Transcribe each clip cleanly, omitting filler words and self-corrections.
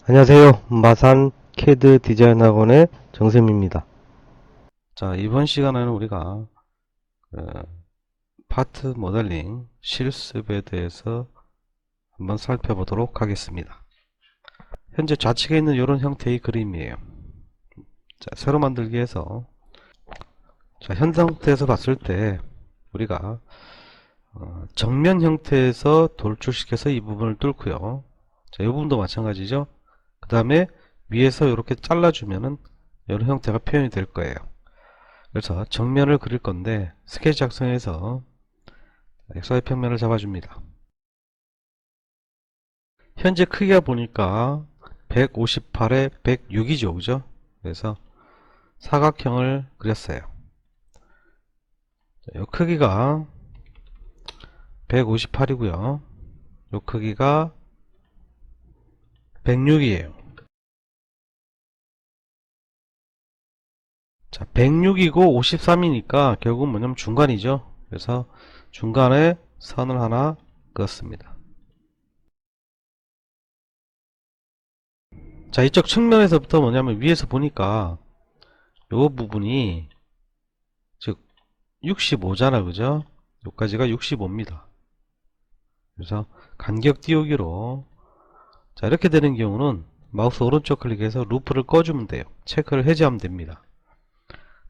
안녕하세요. 마산 캐드 디자인 학원의 정쌤입니다. 자, 이번 시간에는 우리가 파트 모델링 실습에 대해서 한번 살펴보도록 하겠습니다. 현재 좌측에 있는 이런 형태의 그림이에요. 자, 새로 만들기에서 자, 현 상태에서 봤을 때 우리가 정면 형태에서 돌출시켜서 이 부분을 뚫고요. 자, 이 부분도 마찬가지죠. 그 다음에 위에서 이렇게 잘라주면은 이런 형태가 표현이 될 거예요. 그래서 정면을 그릴 건데 스케치 작성해서 XY 평면을 잡아줍니다. 현재 크기가 보니까 158에 106이죠, 그죠? 그래서 사각형을 그렸어요. 이 크기가 158이고요. 이 크기가 106이에요. 자, 106이고 53이니까 결국 뭐냐면 중간이죠. 그래서 중간에 선을 하나 그었습니다. 자, 이쪽 측면에서부터 뭐냐면 위에서 보니까 요 부분이 즉 65잖아, 그죠? 여기까지가 65입니다. 그래서 간격 띄우기로 자, 이렇게 되는 경우는 마우스 오른쪽 클릭해서 루프를 꺼주면 돼요. 체크를 해제하면 됩니다.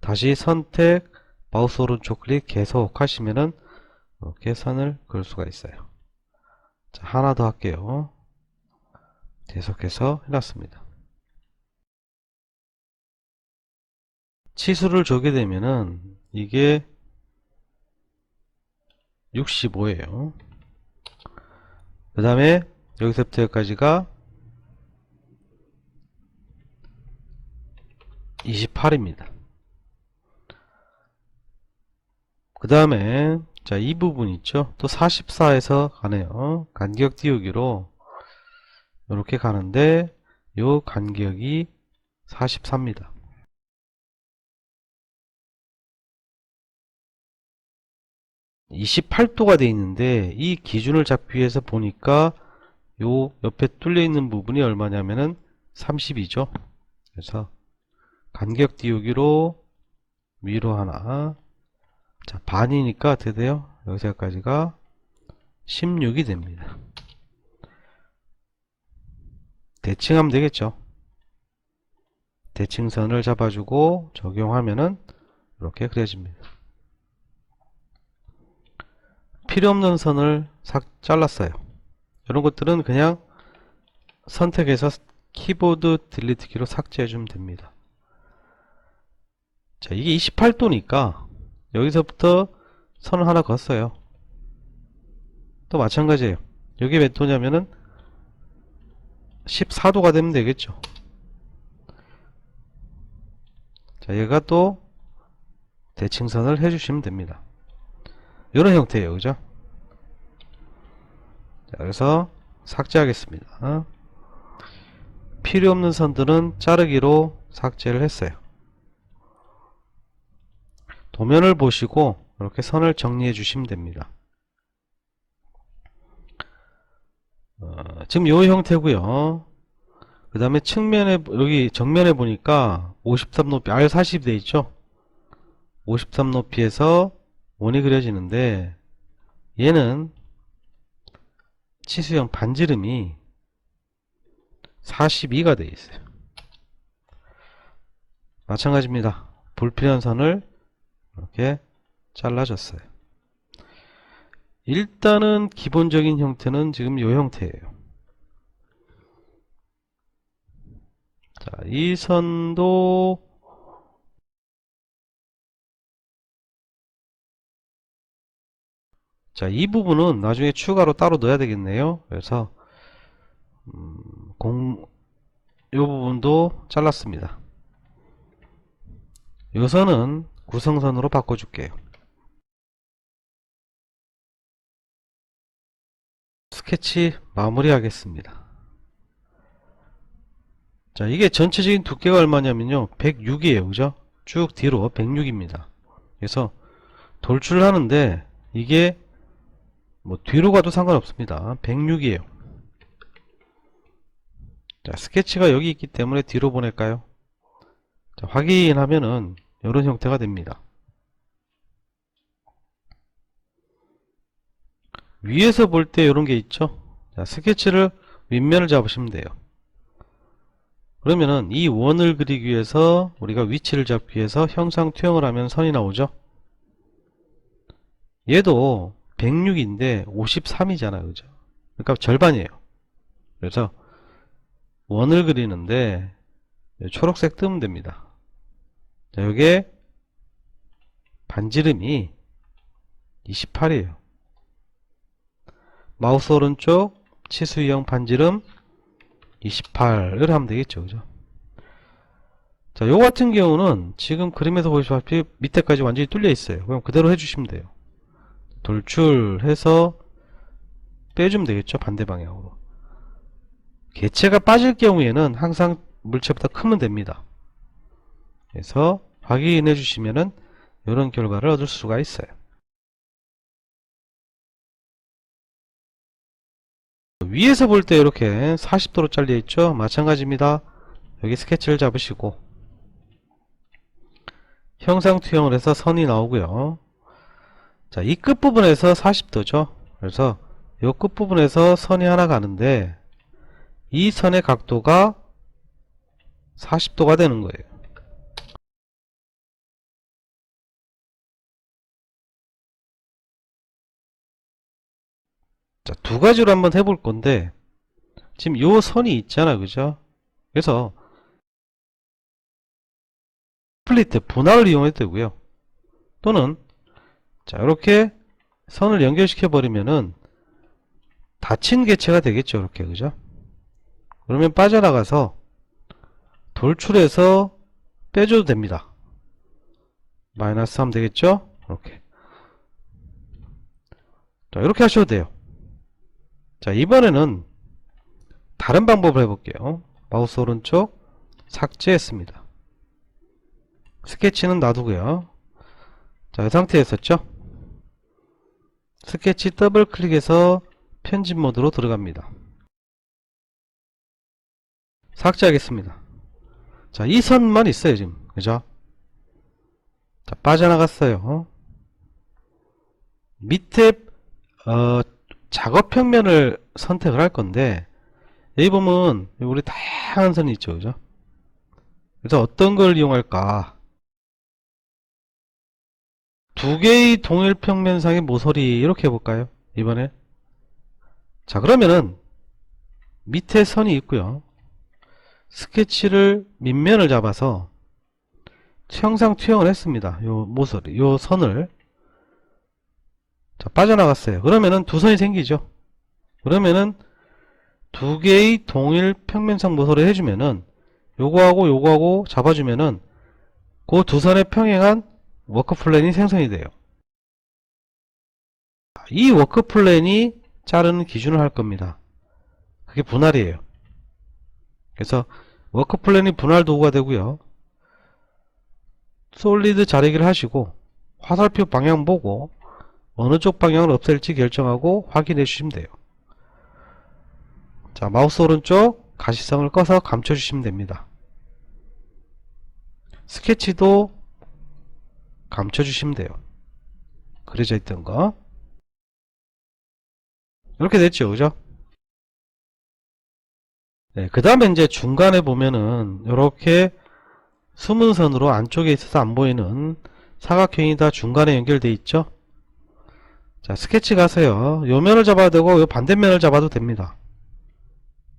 다시 선택, 마우스 오른쪽 클릭 계속 하시면은 이렇게 선을 그을 수가 있어요. 자, 하나 더 할게요. 계속해서 해놨습니다. 치수를 주게 되면은 이게 65예요. 그 다음에 여기서부터 여기까지가 28입니다. 그 다음에 자, 이 부분 있죠? 또 44에서 가네요. 간격 띄우기로 이렇게 가는데 요 간격이 44입니다. 28도가 되어 있는데 이 기준을 잡기 위해서 보니까 요 옆에 뚫려 있는 부분이 얼마냐면은 30이죠. 그래서 간격 띄우기로 위로 하나, 자, 반이니까 드디어 여기서까지가 16이 됩니다. 대칭하면 되겠죠. 대칭선을 잡아주고 적용하면은 이렇게 그려집니다. 필요없는 선을 싹 잘랐어요. 이런 것들은 그냥 선택해서 키보드 딜리트 키로 삭제해주면 됩니다. 자, 이게 28도니까 여기서부터 선을 하나 걷어요. 또 마찬가지예요. 여기 몇 도냐면은 14도가 되면 되겠죠. 자, 얘가 또 대칭선을 해주시면 됩니다. 이런 형태예요, 그죠? 자, 그래서 삭제하겠습니다. 필요 없는 선들은 자르기로 삭제를 했어요. 도면을 보시고 이렇게 선을 정리해 주시면 됩니다. 지금 이 형태고요. 그 다음에 측면에 여기 정면에 보니까 53 높이 R40 돼 있죠. 53 높이에서 원이 그려지는데 얘는 치수형 반지름이 42가 돼 있어요. 마찬가지입니다. 불필요한 선을 이렇게 잘라줬어요. 일단은 기본적인 형태는 지금 이 형태예요. 자, 이 선도 자, 이 부분은 나중에 추가로 따로 넣어야 되겠네요. 그래서 이 부분도 잘랐습니다. 이 선은 구성선으로 바꿔줄게요. 스케치 마무리하겠습니다. 자, 이게 전체적인 두께가 얼마냐면요, 106이에요. 그죠? 쭉 뒤로 106입니다. 그래서 돌출을 하는데 이게 뭐 뒤로 가도 상관없습니다. 106이에요. 자, 스케치가 여기 있기 때문에 뒤로 보낼까요? 자, 확인하면은 이런 형태가 됩니다. 위에서 볼 때 이런 게 있죠. 자, 스케치를 윗면을 잡으시면 돼요. 그러면은 이 원을 그리기 위해서 우리가 위치를 잡기 위해서 형상 투영을 하면 선이 나오죠. 얘도 106인데 53이잖아요. 그죠? 그러니까 절반이에요. 그래서 원을 그리는데 초록색 뜨면 됩니다. 자, 여기에 반지름이 28이에요. 마우스 오른쪽 치수형 반지름 28을 하면 되겠죠. 그죠? 자, 요 같은 경우는 지금 그림에서 보시다시피 밑에까지 완전히 뚫려 있어요. 그럼 그대로 해주시면 돼요. 돌출해서 빼주면 되겠죠. 반대 방향으로. 개체가 빠질 경우에는 항상 물체보다 크면 됩니다. 그래서 확인해 주시면은 이런 결과를 얻을 수가 있어요. 위에서 볼 때 이렇게 40도로 잘려 있죠. 마찬가지입니다. 여기 스케치를 잡으시고 형상 투영을 해서 선이 나오고요. 자, 이 끝부분에서 40도죠. 그래서 이 끝부분에서 선이 하나 가는데 이 선의 각도가 40도가 되는 거예요. 자, 두 가지로 한번 해볼 건데 지금 요 선이 있잖아요. 그죠? 그래서 스플리트, 분할을 이용해도 되고요. 또는 자, 이렇게 선을 연결시켜 버리면은 닫힌 개체가 되겠죠. 이렇게. 그죠? 그러면 빠져나가서 돌출해서 빼줘도 됩니다. 마이너스 하면 되겠죠? 이렇게. 자, 이렇게 하셔도 돼요. 자, 이번에는 다른 방법을 해볼게요. 마우스 오른쪽 삭제했습니다. 스케치는 놔두고요. 자, 이 상태였었죠? 스케치 더블 클릭해서 편집 모드로 들어갑니다. 삭제하겠습니다. 자, 이 선만 있어요 지금. 그죠? 자, 빠져나갔어요. 밑에 작업 평면을 선택을 할 건데 여기 보면 우리 다양한 선이 있죠. 그죠? 그래서 어떤 걸 이용할까? 두 개의 동일 평면상의 모서리 이렇게 해볼까요? 이번에. 자, 그러면은 밑에 선이 있고요. 스케치를 밑면을 잡아서 형상 투영을 했습니다. 요 모서리, 요 선을. 자, 빠져나갔어요. 그러면은 두 선이 생기죠. 그러면은 두 개의 동일 평면상 모서리를 해주면은 요거하고 요거하고 잡아주면은 그 두 선의 평행한 워크플랜이 생성이 돼요. 이 워크플랜이 자르는 기준을 할 겁니다. 그게 분할이에요. 그래서 워크플랜이 분할 도구가 되고요. 솔리드 자르기를 하시고 화살표 방향 보고 어느 쪽 방향을 없앨지 결정하고 확인해 주시면 돼요. 자, 마우스 오른쪽 가시성을 꺼서 감춰 주시면 됩니다. 스케치도 감춰 주시면 돼요. 그려져 있던 거 이렇게 됐죠. 그죠? 네, 그 다음에 이제 중간에 보면은 이렇게 숨은 선으로 안쪽에 있어서 안 보이는 사각형이 다 중간에 연결되어 있죠. 자, 스케치 가세요. 요 면을 잡아도 되고 요 반대면을 잡아도 됩니다.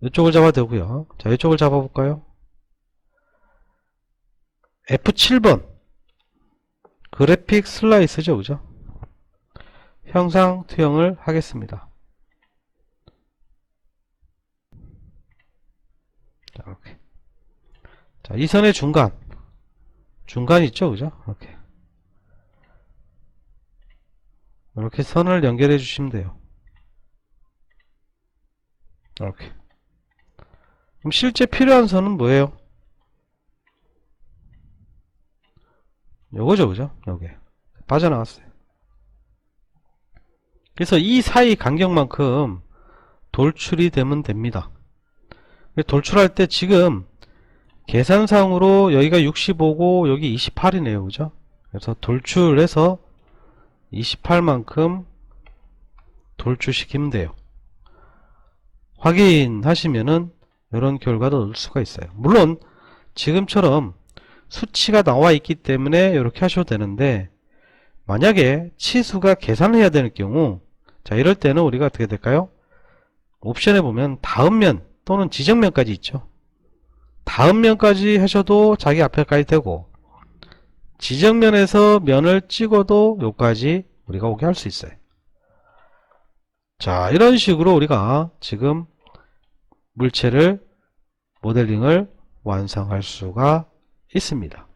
이쪽을 잡아도 되고요. 자, 이쪽을 잡아볼까요? F7번 그래픽 슬라이스죠. 그죠? 형상 투영을 하겠습니다. 자, 이렇게. 자, 이 선의 중간 있죠. 그죠? 이렇게 선을 연결해 주시면 돼요. 이렇게. 그럼 실제 필요한 선은 뭐예요? 요거죠. 그죠? 요게. 빠져나왔어요. 그래서 이 사이 간격만큼 돌출이 되면 됩니다. 돌출할 때 지금 계산상으로 여기가 65고 여기 28이네요. 그죠? 그래서 돌출해서 28만큼 돌출시키면 돼요. 확인하시면은 이런 결과도 얻을 수가 있어요. 물론 지금처럼 수치가 나와 있기 때문에 이렇게 하셔도 되는데, 만약에 치수가 계산을 해야 되는 경우, 자, 이럴 때는 우리가 어떻게 될까요? 옵션에 보면 다음면 또는 지정면까지 있죠. 다음면까지 하셔도 자기 앞에까지 되고, 지정면에서 면을 찍어도 여기까지 우리가 오게 할 수 있어요. 자, 이런 식으로 우리가 지금 물체를 모델링을 완성할 수가 있습니다.